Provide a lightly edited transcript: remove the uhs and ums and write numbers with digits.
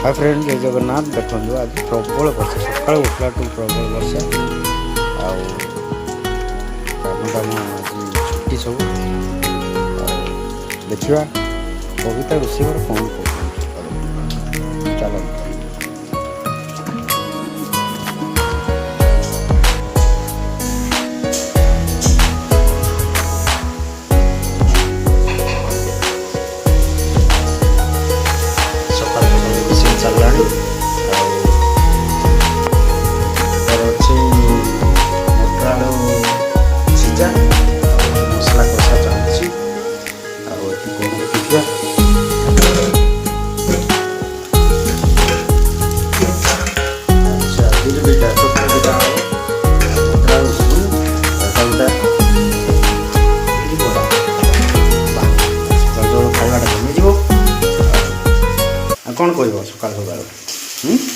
Hi friend जय जगन्नाथ। देखो आज प्रबल वर्षा सका उठला प्रबल वर्षा काम दाम आज छुट्टी सब देखा कविता रोषेई कौन कह चलो चलानी मटर सीझा मसला कषा चलती पिज्जा बिटा छोटा बिटा मटर रसुन खावाटा कमिज कौन कह सका सका